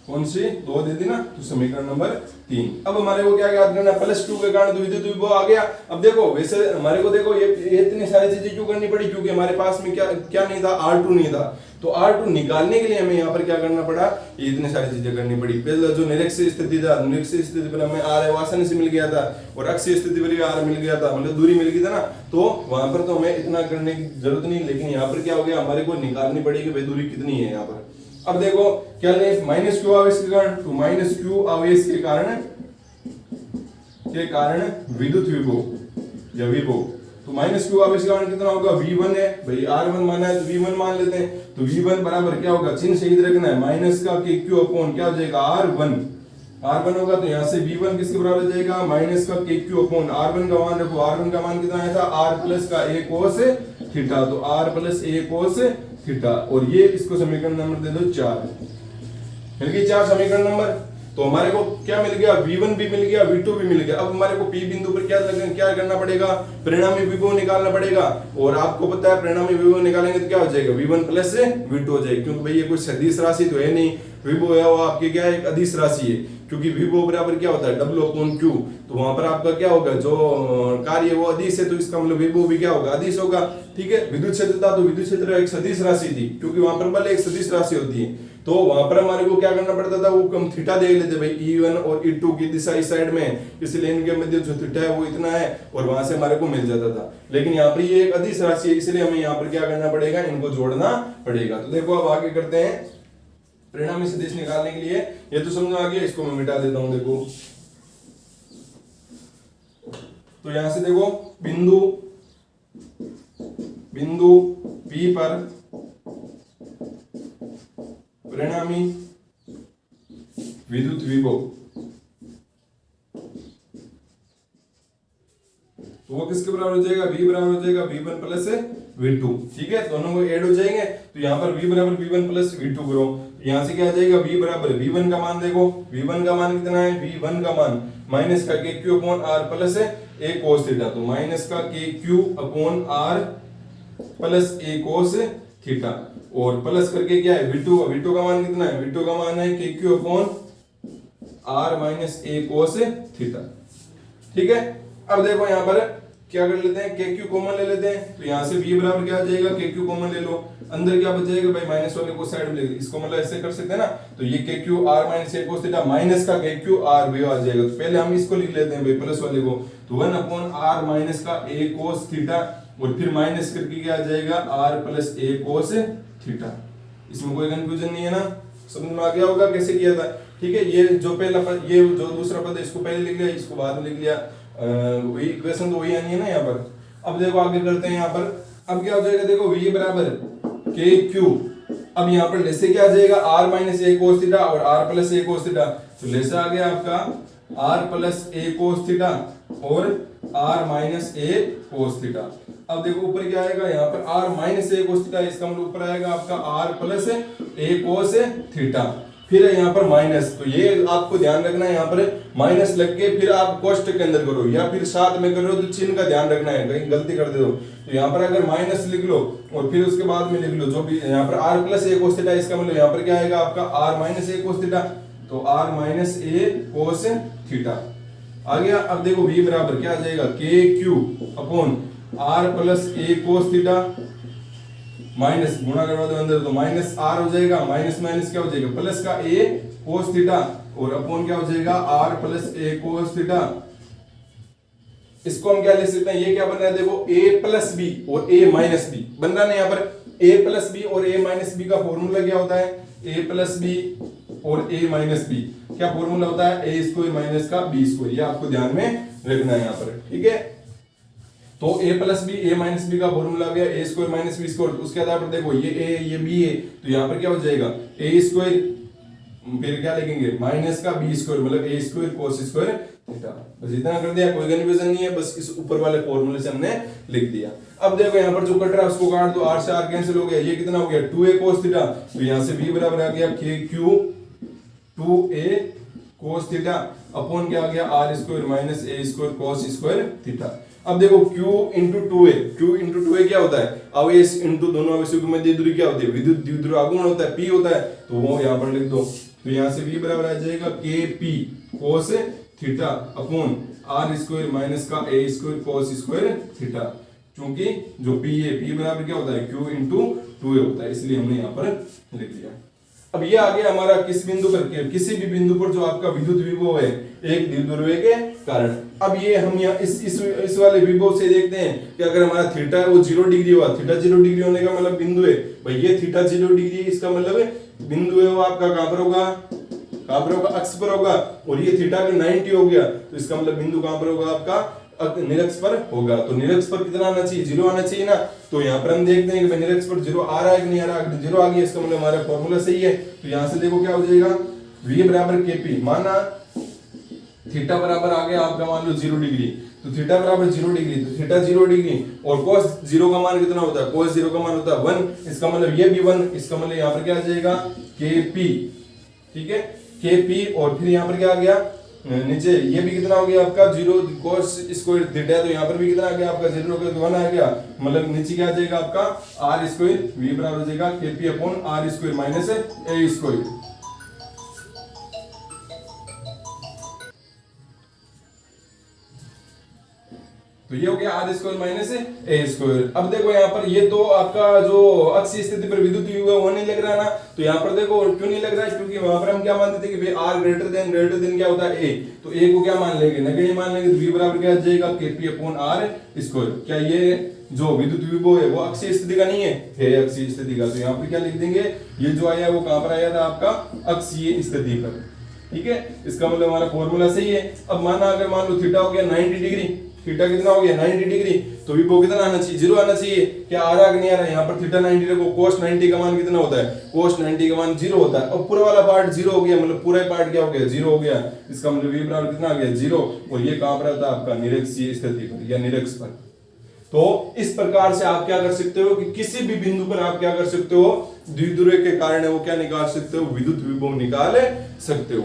A: कौन सी 2 दे दी ना, तो समीकरण नंबर 3। अब हमारे को क्या याद करना, प्लस Q के कारण विद्युत विभव आ गया। अब देखो वैसे हमारे को देखो ये इतनी सारी चीजें क्यों करनी पड़ी, क्योंकि हमारे पास में क्या नहीं था, R2 नहीं था, तो R2 निकालने के लिए हमें यहाँ पर क्या करना पड़ा, ये इतनी सारी चीजें करनी पड़ी। पहले जो निरक्षीय स्थिति था, निरक्षीय स्थिति पर हमें R आसानी से मिल गया था, और अक्षीय स्थिति पर R मिल गया था, मतलब दूरी मिल गई था ना, तो वहां पर तो हमें इतना करने की जरूरत नहीं, लेकिन यहाँ पर क्या हो गया, हमारे को निकालनी पड़ेगी भाई दूरी कितनी है यहाँ पर। अब देखो क्या ले, माइनस Q आवेश के कारण, तो माइनस Q आवेश के कारण विद्युत विभव या विभव, तो माइनस Q आवेश के कारण कितना होगा, V1 है भाई, R1 माना है तो V1 मान लेते हैं, तो V1 बराबर क्या होगा, चिन्ह सही रखना है, माइनस का KQ अपॉन क्या हो जाएगा R1 होगा, तो यहाँ से V1 किसके बराबर हो जाएगा, माइनस का KQ अपॉन R1 का मान रखो, R1 का मान कितना आया था, R प्लस का A कोस थीटा, तो R plus A cos theta, और ये इसको समीकरण नंबर दे दो 4। मिल गई 4 समीकरण नंबर। तो हमारे को क्या मिल गया, V1 भी मिल गया, V2 भी मिल गया। अब हमारे को P बिंदु पर क्या करना पड़ेगा, परिणामी विभव निकालना पड़ेगा, और आपको पता है परिणामी विभव निकालेंगे तो क्या हो जाएगा, V1 प्लस V2 हो जाएगा, क्योंकि भाई ये कोई सदिश राशि तो है नहीं, विभव है वो आपके क्या है, एक अदिश राशि है, क्योंकि विभव बराबर क्या होता है, W/Q, तो वहां पर आपका क्या होगा, जो कार्य वो अदिश है, तो इसका मतलब विभव भी क्या होगा, अदिश होगा, ठीक है। विद्युत क्षेत्र था तो विद्युत क्षेत्र एक सदिश राशि थी, क्योंकि वहां पर बल एक सदिश राशि होती है, तो वहां पर हमारे को क्या करना पड़ता था, वो हम थीटा देख लेते भाई, E1 और E2 की दिशा इस साइड में, इसलिए इनके मध्य जो थीटा है वो इतना है, और वहां से हमारे को मिल जाता था। लेकिन यहाँ पर ये एक अदिश राशि है, इसलिए हमें यहाँ पर क्या करना पड़ेगा, इनको जोड़ना पड़ेगा। तो देखो अब आगे करते हैं परिणामी सदिश निकालने के लिए, ये तो समझ आ गया, इसको मैं मिटा देता हूं। देखो तो यहां से देखो बिंदु P पर परिणामी विद्युत विभव, तो वो किसके बराबर हो जाएगा, V बराबर हो जाएगा V1 प्लस V2, ठीक है, दोनों को ऐड हो जाएंगे, तो यहाँ पर V बराबर V1 प्लस V2 करो, यहाँ से क्या आ जाएगा v बराबर v1 का मान देखो, v1 का मान कितना है, v1 का मान माइनस का kq upon r plus a cos theta, तो माइनस का kq upon r plus a cos theta और प्लस करके क्या है v2 का मान कितना है, v2 का मान है kq upon r minus a cos theta. ठीक है, अब देखो यहाँ पर क्या कर लेते हैं, kq कॉमन ले लेते हैं, तो यहाँ से v बराबर क्या आ जाएगा, kq कॉमन ले लो, अंदर क्या बच जाएगा भाई, माइनस वाले को साइड में ले, इसको मतलब ऐसे कर सकते हैं ना, तो ये kq r minus a cos theta minus का kq r v आ जाएगा, तो पहले हम इसको लिख लेते हैं भाई प्लस वाले को, तो 1 अपॉन r माइनस का a cos थीटा और फिर माइनस करके क्या आ जाएगा r plus a cos theta. इसमें कोई कंफ्यूजन नहीं है ना, समझ में आ गया होगा कैसे किया था। ठीक है, ये जो पहला पद, ये जो दूसरा पद है इसको पहले लिख लिया, इसको बाद में लिख लिया, वही इक्वेशन तो वही आनी है ना यहाँ पर। अब देखो आगे करते हैं यहाँ पर, अब क्या हो जाएगा देखो v बराबर kq, अब यहाँ पर लेसे क्या आ जाएगा r minus a cos theta और r plus a cos theta, तो लेसे आ गया आपका r plus a cos theta और r minus a cos theta. अब देखो ऊपर क्या आएगा, यहाँ पर r minus a cos theta, इसका मतलब ऊपर आएगा आपका r plus a cos theta, फिर है यहाँ पर माइनस, तो ये आपको ध्यान रखना है, यहाँ पर माइनस लग के फिर आप कोष्टक के अंदर करो या फिर साथ में करो, तो चिन्ह का ध्यान रखना है, कहीं गलती कर दो तो यहाँ पर अगर माइनस लिख लो और फिर उसके बाद में लिख लो जो भी यहाँ पर r plus a cos theta, इसका मतलब यहाँ पर क्या आएगा आपका r minus a cos theta, तो r minus a cos theta आ गया। अब देखो v बराबर क्या आ जाएगा, kq upon r plus a cos theta minus गुणा करवा दो अंदर, तो माइनस r हो जाएगा, माइनस माइनस क्या हो जाएगा प्लस का a cos थीटा और अपॉन क्या हो जाएगा r plus a cos theta. इसको हम क्या लिख सकते हैं, ये क्या बन रहा है देखो a प्लस b और a माइनस b बन रहा है यहाँ पर, a प्लस b और a माइनस b का फॉर्मूला क्या होता है, a प्लस b और a माइनस b क्या फॉर्मूला होता है, a स्क्वायर माइनस का b स्क्वायर, ये आपको ध्यान में रखना है यहाँ पर। ठीक है, तो a plus B a minus B का फॉर्मूला आ गया a square minus B square, उसके आधार पर देखो ये a ये b है, तो यहाँ पर क्या हो जाएगा a स्क्वायर, फिर क्या लिखेंगे माइनस का b स्क्वायर मतलब a square cos square theta. बस इतना कर दिया, कोई कन्फ्यूजन नहीं है, बस इस ऊपर वाले फॉर्मूले से हमने लिख दिया। अब देखो यहाँ पर जो कट रहा है उसको काट दो, r से r कैंसिल हो गया, ये कितना हो गया 2a cos थीटा, तो यहाँ से b बराबर आ गया kq 2a cos theta upon क्या आ गया r square minus a square cos square theta. अब देखो q इंटू 2a क्या होता है, आवेश इंटू दोनों आवेशों की मध्य दूरी क्या होती है, विद्युत द्विध्रुव आघूर्ण होता है, p होता है, तो वो यहाँ पर लिख दो, तो यहाँ से v बराबर आ जाएगा kp cos theta upon r square minus का a square cos square theta, क्योंकि जो p है p बराबर क्या होता है q इंटू 2a होता है, इसलिए हमने यहाँ पर लिख दिया। अब ये आ गया हमारा किस बिंदु पर, किसी भी बिंदु पर जो आपका विद्युत विभव है एक द्विध्रुवीय के कारण। अब ये हम यहाँ इस वाले विभव से देखते हैं कि अगर हमारा थीटा है वो 0 डिग्री हुआ, थीटा 0 डिग्री होने का मतलब बिंदु है भाई, ये थीटा 0 डिग्री है, इसका मतलब बिंदु है वो आपका कहाँ पर होगा, अक्ष पर होगा, और ये थीटा अगर 90 हो गया तो इसका मतलब बिंदु कहाँ पर होगा आपका निरक्ष पर होगा। तो निरक्ष पर कितना आना चाहिए, 0 आना चाहिए ना, तो यहाँ पर हम देखते हैं कि निरक्ष पर 0 आ रहा है कि नहीं आ रहा, अगर 0 आ गया इसका मतलब हमारा फॉर्मूला सही है। तो यहाँ से देखो क्या हो जाएगा, v बराबर kp, माना थीटा बराबर आ गया आपका मान लो 0 डिग्री, तो थीटा बराबर 0 डिग्री, तो थीटा 0 डिग्री और cos 0 का मान कितना होता है, cos 0 का मान होता है 1, इसका मतलब ये भी 1, इसका मतलब यहाँ पर क्या आ जाएगा kp। ठीक है, kp और फिर यहाँ पर क्या आ गया नीचे, ये भी कितना हो गया आपका 0 cos स्क्वायर थीटा, तो यहाँ पर भी कितना आ गया आपका 0 का 1 आ गया, मतलब नीचे क्या आ जाएगा आपका r स्क्वायर, v बराबर हो जाएगा kp upon r square minus a square. तो ये हो गया r square minus a square. अब देखो यहाँ पर ये तो आपका जो अक्षीय स्थिति पर विद्युत विभव वो नहीं लग रहा ना, तो यहाँ पर देखो क्यों नहीं लग रहा है, क्योंकि वहां पर हम क्या मानते थे कि भाई r ग्रेटर देन क्या होता है a, तो a को क्या मान लेंगे नगण्य मान लेंगे, तो v बराबर क्या आ जाएगा kp अपॉन r स्क्वायर। क्या ये जो विद्युत विभव है वो अक्षीय स्थिति का नहीं है अक्षीय स्थिति का, तो यहाँ पर क्या लिख देंगे, ये जो आया वो कहाँ पर आया था आपका अक्षीय स्थिति पर। ठीक है, इसका मतलब हमारा फॉर्मूला सही है। अब माना अगर मान लो थीटा हो गया 90 डिग्री, थीटा कितना हो गया 90 डिग्री, तो विभव कितना आना चाहिए, 0 आना चाहिए, क्या आ रहा है कि नहीं आ रहा है, यहाँ पर थीटा 90 देखो cos 90 का मान कितना होता है, cos 90 का मान 0 होता है, और पूरा वाला पार्ट 0 हो गया, मतलब पूरा पार्ट क्या हो गया 0 हो गया, इसका मतलब v बराबर कितना आ गया 0, और ये कहाँ पर आता है आपका निरक्षीय स्थिति पर या निरक्ष पर। तो इस प्रकार से आप क्या कर सकते हो कि किसी भी बिंदु पर आप क्या कर सकते हो, द्विध्रुव के कारण वो क्या निकाल सकते हो, विद्युत विभव निकाल सकते हो।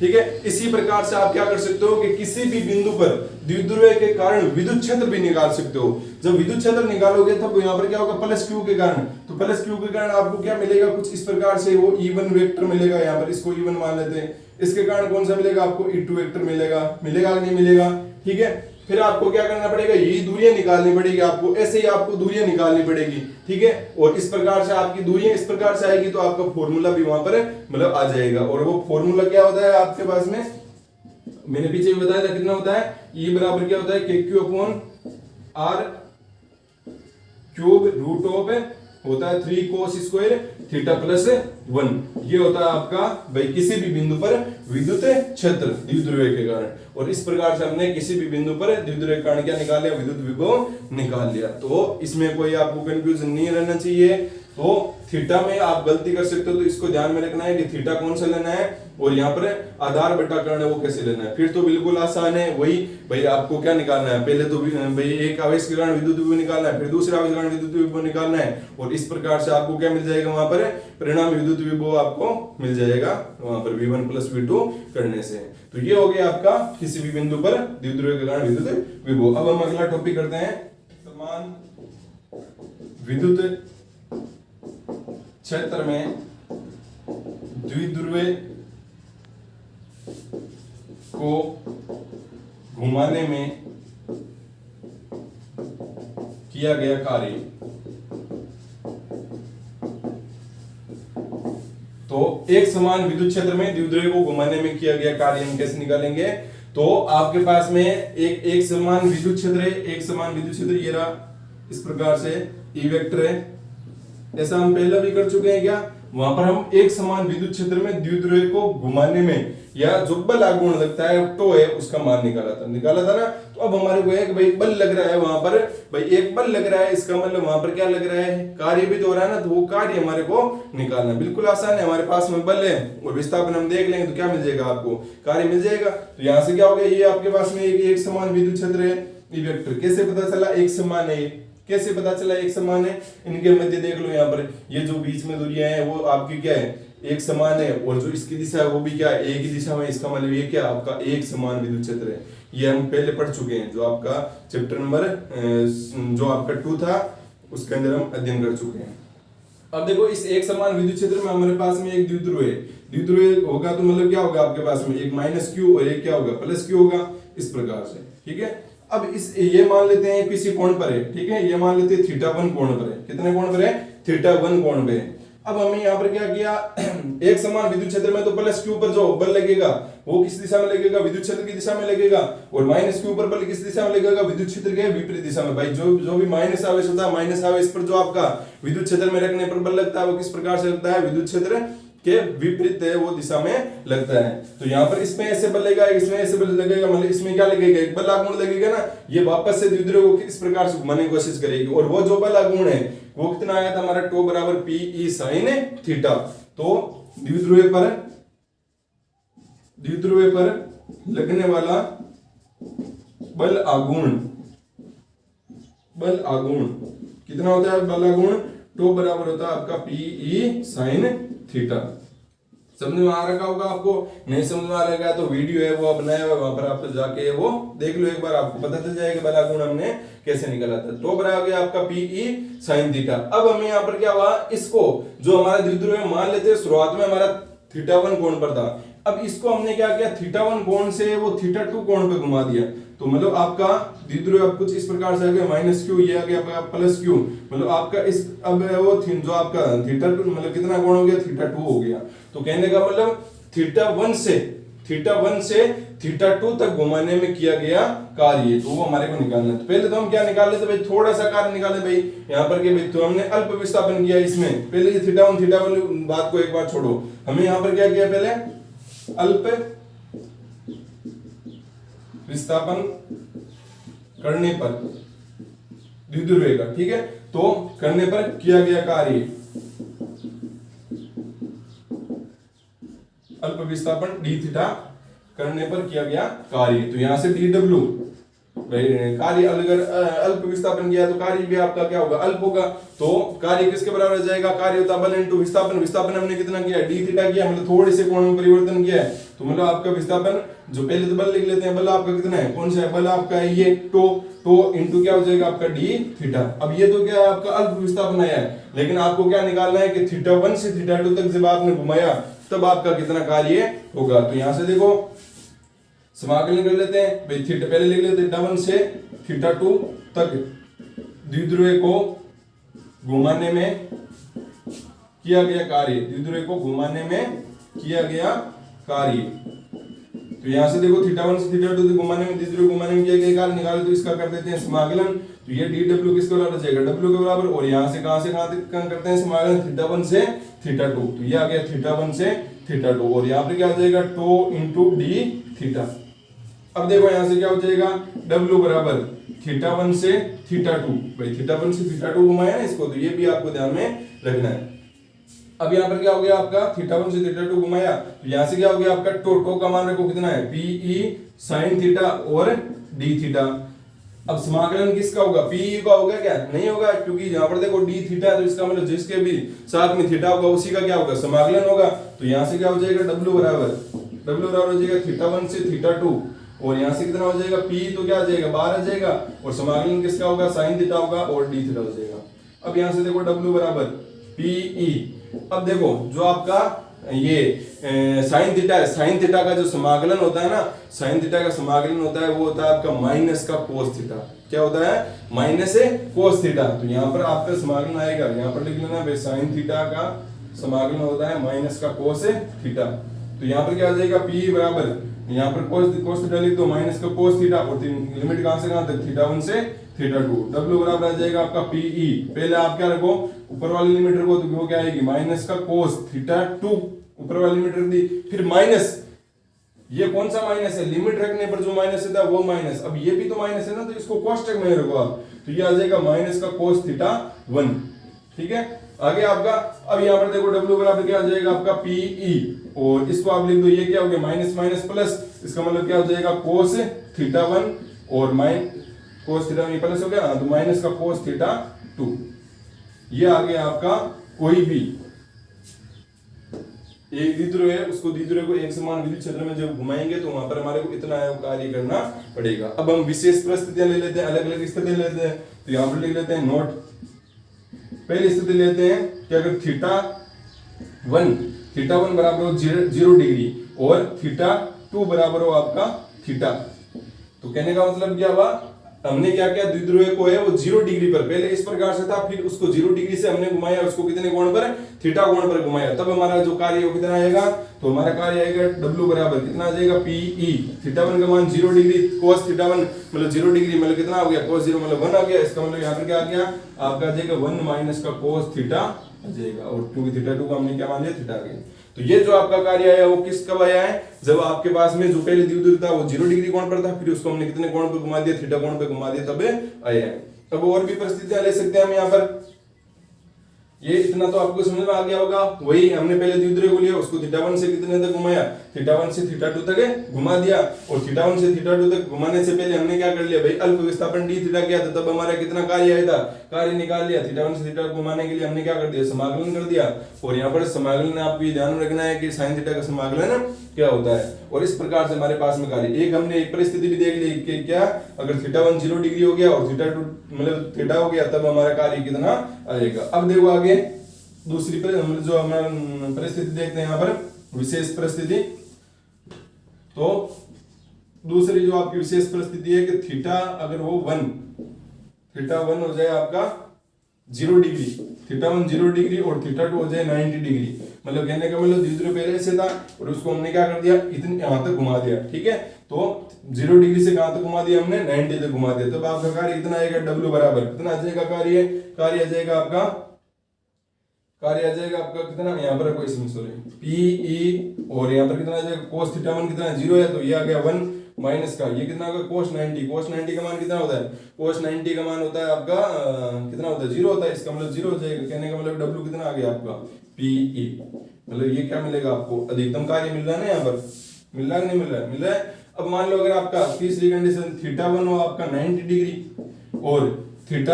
A: ठीक है, इसी प्रकार से आप क्या कर सकते हो कि किसी भी बिंदु पर द्विध्रुव के कारण विद्युत क्षेत्र भी निकाल सकते हो। जब विद्युत क्षेत्र निकालोगे तब यहाँ पर क्या होगा, प्लस क्यू के कारण, तो प्लस क्यू के कारण आपको क्या मिलेगा, कुछ इस प्रकार से वो E1 वेक्टर मिलेगा, यहाँ पर इसको E1 मान लेते हैं। इसके कारण कौन सा मिलेगा आपको, E2 वेक्टर मिलेगा, मिलेगा कि नहीं मिलेगा। ठीक है, फिर आपको क्या करना पड़ेगा, ये दूरियां निकालनी पड़ेगी आपको, ऐसे ही आपको दूरियां निकालनी पड़ेगी। ठीक है, और इस प्रकार से आपकी दूरियां इस प्रकार से आएगी तो आपका फॉर्मूला भी वहां पर मतलब आ जाएगा। और वो फॉर्मूला क्या होता है आपके पास में, मैंने पीछे भी बताया था कितना होता है, E बराबर क्या होता है, KQ upon R cube root of होता है 3 cos स्क्वायर थीटा प्लस 1। ये होता है आपका भाई किसी भी बिंदु पर विद्युत क्षेत्र द्विध्रुव के कारण। और इस प्रकार से हमने किसी भी बिंदु पर द्विध्रुव के कारण क्या निकाल लिया, विद्युत विभव निकाल लिया। तो इसमें कोई आपको कंफ्यूजन नहीं रहना चाहिए। तो थीटा में आप गलती कर सकते हो, तो इसको ध्यान में रखना है कि थीटा कौन सा लेना है और यहाँ पर आधार बटा कर्ण है वो कैसे लेना है। फिर तो बिल्कुल आसान है, वही भाई आपको क्या निकालना है, पहले तो भाई एक आवेश के कारण विद्युत विभव निकालना है, फिर दूसरे आवेश के कारण विद्युत विभव निकालना है, और इस प्रकार से आपको क्या मिल जाएगा वहां पर, परिणाम विद्युत विभव आपको मिल जाएगा वहां पर V1 प्लस V2 करने से। तो ये हो गया आपका किसी भी बिंदु पर द्विध्रुव के कारण विद्युत विभव। अब हम अगला टॉपिक करते हैं, समान विद्युत क्षेत्र में द्विध्रुव को घुमाने में किया गया कार्य। तो एक समान विद्युत क्षेत्र में द्विध्रुव को घुमाने में किया गया कार्य हम कैसे निकालेंगे। तो आपके पास में एक समान विद्युत क्षेत्र है, एक समान विद्युत क्षेत्र ये रहा, इस प्रकार से E वेक्टर है, ऐसा हम पहले भी कर चुके हैं क्या। वहां पर हम एक समान विद्युत क्षेत्र में द्विध्रुव को घुमाने में या जो बल आघूर्ण लगता है तो है उसका मान निकाला था ना। तो अब हमारे को एक भाई बल लग रहा है वहां पर, भाई एक बल लग रहा है, इसका मतलब वहां पर क्या लग रहा है, कार्य भी तो हो रहा है ना, तो वो कार्य हमारे को निकालना बिल्कुल आसान है। हमारे पास में बल है और विस्थापन हम देख लेंगे तो क्या मिल जाएगा आपको, कार्य मिल जाएगा। तो यहाँ से क्या हो गया, ये आपके पास में एक समान विद्युत क्षेत्र है, ये वेक्टर कैसे पता चला एक समान है, कैसे पता चला एक समान है, इनके मध्य देख लो यहाँ पर ये जो बीच में दूरियां हैं वो आपकी क्या है, एक समान है, और जो इसकी दिशा है वो भी क्या है, एक ही दिशा में। इसका मतलब ये क्या आपका एक समान विद्युत क्षेत्र है। ये हम पहले पढ़ चुके हैं, जो आपका चैप्टर नंबर जो आपका 2 था उसके अंदर हम अध्ययन कर चुके हैं। अब देखो इस एक समान विद्युत क्षेत्र में हमारे पास में एक द्विध्रुव है, द्विध्रुव होगा तो मतलब क्या होगा आपके पास में एक माइनस क्यू और एक क्या होगा प्लस क्यू होगा, इस प्रकार से। ठीक है, अब इस ये मान लेते हैं किसी कोण पर है, ठीक है, ये मान लेते हैं θ1 कोण पर है, कितने कोण पर है, θ1 कोण पे है। अब हमने यहाँ पर क्या किया, एक समान विद्युत क्षेत्र में तो प्लस क्यू पर जो बल लगेगा वो किस दिशा में लगेगा, विद्युत क्षेत्र की दिशा में लगेगा, और माइनस क्यू पर बल किस दिशा में लगेगा, विद्युत क्षेत्र के विपरीत दिशा में। भाई जो भी माइनस आवेश होता है, माइनस आवेश पर जो आपका विद्युत क्षेत्र में रखने पर बल लगता है वो किस प्रकार से लगता है, विद्युत क्षेत्र के विपरीत है वो दिशा में लगता है। तो यहाँ पर इसमें ऐसे बल लगेगा, इसमें ऐसे बल लगेगा, मतलब इसमें क्या लगेगा, एक बल आघूर्ण लगेगा ना, ये वापस से द्विध्रुव को इस प्रकार से घुमाने की कोशिश करेगी, और वो जो बल आघूर्ण है वो कितना आया था हमारा, टो बराबर PE sin थीटा। तो द्विध्रुव पर लगने वाला बल आघूर्ण कितना होता है, बल आघूर्ण टो बराबर होता है आपका PE sin थीटा। समझ में आ रखा होगा आपको, नहीं समझ में आ रहेगा तो वीडियो है वो बनाया हुआ, वहां पर आप जाके वो देख लो एक बार, आपको पता चल जाएगा बल आघूर्ण हमने कैसे निकाला था। तो बराबर गया आपका PE sin थीटा। अब हमें यहाँ पर क्या हुआ, इसको जो हमारा द्विध्रुव है मान लेते हैं शुरुआत में हमारा θ1 कोण पर था, अब इसको हमने क्या किया, θ1 कोण से वो θ2 कोण पे घुमा दिया। तो मतलब आपका द्विध्रुव अब कुछ इस प्रकार से आ गया, माइनस क्यू, ये आ गया आपका प्लस क्यू, मतलब आपका इस अब वो जो आपका θ2 मतलब कितना कोण हो गया, θ2 हो गया। तो कहने का मतलब θ1 से θ2 तक घुमाने में किया गया कार्य, तो वो हमारे को निकालना है। तो पहले तो हम क्या निकाल लेते भाई, थोड़ा सा कार्य निकाले भाई यहाँ पर के भाई, तो हमने अल्प विस्थापन किया इसमें, पहले ये θ1 θ वाली बात को एक बार छोड़ो, हमें यहाँ पर क्या किया, पहले अल्प विस्थापन करने पर द्विध्रुव का, ठीक है, तो करने पर किया गया कार्य, अल्प विस्थापन d थीटा करने पर किया गया कार्य। तो यहां से dw कार्य अगर अल्प विस्थापन किया तो कार्य भी आपका क्या होगा, अल्प होगा। तो कार्य किसके बराबर हो जाएगा, कार्य होता बल इनटू विस्थापन। विस्थापन हमने कितना किया, डी थीटा किया, मतलब थोड़े से कोण में परिवर्तन किया है। तो मतलब आपका विस्थापन, जो पहले तो बल लिख लेते हैं, बल आपका कितना है, कौन सा है, बल आपका है ये टो इनटू क्या हो जाएगा आपका डी थीटा। अब ये तो क्या है आपका अल्प विस्थापन आया है, लेकिन आपको क्या निकालना है कि थीटा 1 से थीटा 2 तक जब आपने घुमाया तब आपका कितना कार्य होगा। तो यहां से देखो समाकलन कर लेते हैं भाई, थीटा पहले लिख लेते हैं, थीटा 1 से थीटा 2 तक द्विध्रुव को घुमाने में किया गया कार्य, द्विध्रुव को घुमाने में किया गया कार्य। तो यहां से देखो थीटा 1 से थीटा 2 तक घुमाने में, द्विध्रुव घुमाने में किया गया कार्य निकाले, तो इसका कर देते हैं समाकलन। तो ये डी डब्ल्यू किसके बराबर हो जाएगा, डब्ल्यू के बराबर। और यहां से कहां तक करते हैं समाकलन, थीटा 1 से थीटा 2। तो ये आ गया थीटा 1 से थीटा 2, और यहां पे क्या हो जाएगा, टो इनटू डी थीटा। अब देखो यहां से क्या हो जाएगा, डब्ल्यू बराबर थीटा 1 से थीटा 2। भाई थीटा 1 से थीटा 2 घुमाया ना इसको, तो ये भी आपको ध्यान में रखना है। अब यहाँ पर क्या हो गया आपका, थीटा 1 से थीटा 2 घुमाया, तो यहां से क्या हो गया आपका, टो का मान रखो कितना है, पीई साइन थीटा और डी थीटा। अब समाकलन किसका होगा, पीई का होगा क्या, नहीं होगा, क्योंकि यहाँ पर देखो डी थीटा, तो इसका मतलब जिसके भी साथ में थीटा होगा उसी का क्या होगा, समाकलन होगा। तो यहां से क्या हो जाएगा, डब्ल्यू बराबर हो जाएगा थीटा 1 से थीटा 2, और यहां से कितना हो जाएगा, पी तो क्या आ जाएगा, 12 आ जाएगा, और समाकलन किसका होगा, साइन थीटा होगा और डी थीटा हो जाएगा। अब यहां से देखो डब्ल्यू बराबर पीई। अब देखो जो आपका ये साइन थीटा है, साइन थीटा का जो समाकलन होता है ना, साइन थीटा का समाकलन होता है वो होता है आपका माइनस का कोस थीटा। क्या होता है, माइनस से कोस थीटा। तो यहाँ पर आपका समाकलन आएगा, यहाँ पर लिख लेना भाई, साइन थीटा का समाकलन होता है माइनस का कोस थीटा। तो यहाँ पर क्या आ जाएगा, पी बराबर, यहाँ पर कोस थीटा लिख दो, माइनस का कोस थीटा, और लिमिट कहां से कहां तक, थीटा 1 से थीटा 2। डब्ल्यू बराबर आ जाएगा आपका पीई। पहले आप क्या रखो, ऊपर वाली लिमिट रखो, तो वो क्या आएगी, माइनस का कोस थीटा 2, ऊपर वाली लिमिट रख दी, फिर माइनस, ये कौन सा माइनस है, लिमिट रखने पर जो माइनस होता है वो माइनस। अब ये भी तो माइनस है ना, तो इसको कोष्टक में रखो आप, तो ये आ जाएगा माइनस का कोस थीटा 1। ठीक है, आगे आपका, अब यहाँ पर देखो डब्ल्यू बराबर क्या आ जाएगा आपका पीई, और इसको आप लिख दो, ये क्या हो गया, माइनस माइनस प्लस, इसका मतलब क्या हो जाएगा, कोस थीटा 1 और कोस थीटा में प्लस हो गया, तो माइनस का कोस थीटा 2। ये आ गया आपका, कोई भी एक द्विध्रुव है, उसको द्विध्रुव को एक समान विद्युत क्षेत्र में जब घुमाएंगे तो वहां पर हमारे को इतना कार्य करना पड़ेगा। अब हम विशेष परिस्थितियां ले लेते हैं, अलग अलग स्थिति लेते हैं। तो यहां पर लिख लेते हैं नोट, पहली स्थिति लेते हैं कि अगर थीटा 1 बराबर हो 0 डिग्री और थीटा 2 बराबर हो आपका थीटा। तो कहने का मतलब क्या हुआ, हमने क्या किया, द्विध्रुव को है वो 0 डिग्री पर, पहले इस प्रकार से था, फिर उसको 0 डिग्री से हमने घुमाया, उसको कितने कोण पर, थीटा कोण पर घुमाया, तब हमारा जो कार्य वो कितना आएगा, तो हमारा कार्य आएगा डब्ल्यू बराबर कितना आ जाएगा, पीई। थीटा 1 का मान 0 डिग्री, कोस थीटा 1 मतलब 0 डिग्री मतलब कितना हो गया, कोस 0 मतलब 1 आ गया। इसका मतलब यहाँ पर क्या आ गया आपका, आ जाएगा 1 माइनस का कोस थीटा आ जाएगा, और क्योंकि थीटा 2 का हमने क्या मान लिया, थीटा आ गया। तो ये जो आपका कार्य आया वो किस कब आया है, जब आपके पास में जो पहले द्विध्रुव था वो 0 डिग्री कोण पर था, फिर उसको हमने कितने कोण पर घुमा दिया, थीटा कोण पर घुमा दिया, तब आया है। अब और भी परिस्थितियां ले सकते हैं हम यहाँ पर, ये इतना तो आपको समझ में आ गया होगा। वही हमने पहले द्विध्रुव को लिया, उसको थीटा 1 से कितने तक घुमाया, थीटा 1 से थीटा 2 तक घुमा दिया, और थीटा 1 से थीटा 2 तक घुमाने से पहले हमने क्या कर लिया भाई, अल्प विस्थापन डी थीटा किया था, तब हमारा कितना कार्य आया था, कार्य निकाल लिया। थीटा 1 से थीटा घुमाने के लिए हमने क्या कर दिया, समाकलन कर दिया। और यहाँ पर समाकलन आपको ये ध्यान रखना है कि साइन थीटा का समाकलन क्या होता है, और इस प्रकार से हमारे पास में कार्य, एक हमने एक परिस्थिति भी देख ली कि क्या, अगर थीटा 1 0 डिग्री हो गया और थीटा 2 मतलब थीटा हो गया, तब हमारा कार्य कितना आएगा। अब देखो आगे दूसरी जो हमारा परिस्थिति देखते हैं यहाँ पर, विशेष परिस्थिति। तो दूसरी जो आपकी विशेष परिस्थिति है कि थीटा अगर वो 1 हो जाए आपका 0 डिग्री, थीटा 1 0 डिग्री और थीटा 2 हो जाए 90 डिग्री, मतलब कहने का मतलब द्विध्रुव पहले से था और उसको हमने क्या कर दिया, इतने यहां तक घुमा दिया। ठीक है, तो 0 डिग्री से कहां तक घुमा दिया हमने, 90 तक घुमा दिया, तब आपका कार्य कितना आएगा, डब्ल्यू बराबर कितना आ जाएगा, कार्य आ जाएगा आपका, कितना, यहाँ पर कोई समझो पीई, और यहाँ पर कितना आ जाएगा, कोस थीटा 1 कितना 0 है, तो ये आ गया 1 माइनस का ये कितना होगा, कोस 90 का मान कितना होता है, कोस 90 का मान होता है आपका कितना होता है, 0 होता है। इसका मतलब 0 हो जाएगा, कहने का मतलब डब्ल्यू कितना आ गया आपका, पीई। मतलब ये क्या मिलेगा आपको, अधिकतम कार्य मिल रहा है ना, यहाँ पर मिल रहा है कि नहीं मिल रहा है, मिल रहा है। अब मान लो अगर आपका तीसरी कंडीशन θ1 हो आपका 90 डिग्री और θ2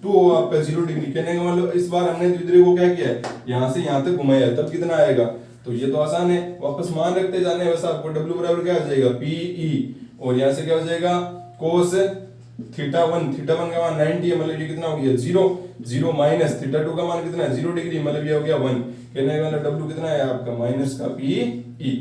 A: हो आपका 0 डिग्री, कहने का मतलब इस बार हमने द्विध्रुव को क्या किया है, यहाँ से यहाँ तक घुमाया, तब कितना आएगा, तो ये तो आसान है, वापस मान रखते जाने हैं, बस आपको W बराबर क्या हो जाएगा PE, और यहाँ से क्या हो जाएगा cos θ1 का मान 90 है, मतलब ये कितना हो गया 0 माइनस θ2 का मान कितना है 0 डिग्री, मतलब ये हो गया 1, कहने का मतलब W कितना है आपका माइनस का PE।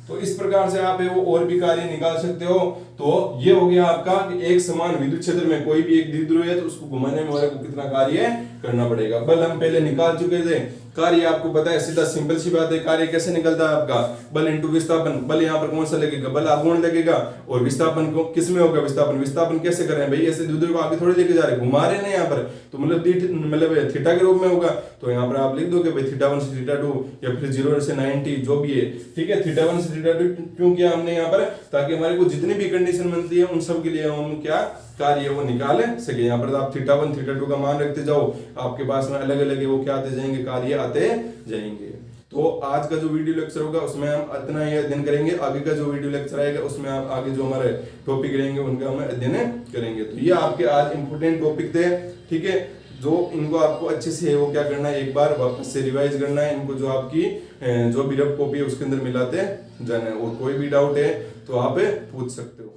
A: तो इस प्रकार से आप वो और भी कार्य निकाल सकते हो। तो ये हो गया आपका कि एक समान विद्युत क्षेत्र में कोई भी एक द्विध्रुव है तो उसको घुमाने में हमारे को कितना कार्य करना पड़ेगा। बल हम पहले निकाल चुके थे, कार्य आपको पता है, सीधा सिंपल सी बात है, कार्य कैसे निकलता है आपका, बल इंटू विस्थापन। बल यहाँ पर कौन सा लगेगा, बल आघूर्ण लगेगा, और विस्थापन को किस में होगा, विस्थापन कैसे कर रहे हैं भाई, ऐसे द्विध्रुव को आगे थोड़ी लेके जा रहे हैं, घुमा रहे हैं यहाँ पर, तो मतलब थीटा के रूप में होगा, तो यहाँ पर आप लिख दोगे भाई θ1 से θ2 या फिर 0 से 90 जो भी है, ठीक है। θ1 से θ2 क्यों किया हमने यहाँ पर, ताकि हमारे को जितनी भी कंडीशन बनती है उन सब के लिए हम क्या कार्य वो निकाल सके। यहाँ पर आप θ1 θ2 का मान रखते जाओ, आपके पास में अलग अलग वो क्या आते जाएंगे, कार्य आते जाएंगे। तो आज का जो वीडियो लेक्चर होगा उसमें हम इतना ही अध्ययन करेंगे, आगे का जो वीडियो लेक्चर आएगा उसमें आप आगे जो हमारे टॉपिक रहेंगे उनका हम अध्ययन करेंगे। तो ये आपके आज इंपोर्टेंट टॉपिक थे, ठीक है, जो इनको आपको अच्छे से वो क्या करना है, एक बार वापस से रिवाइज करना है इनको, जो आपकी जो भी रफ कॉपी है उसके अंदर मिलाते जाना है, और कोई भी डाउट है तो आप पूछ सकते हो।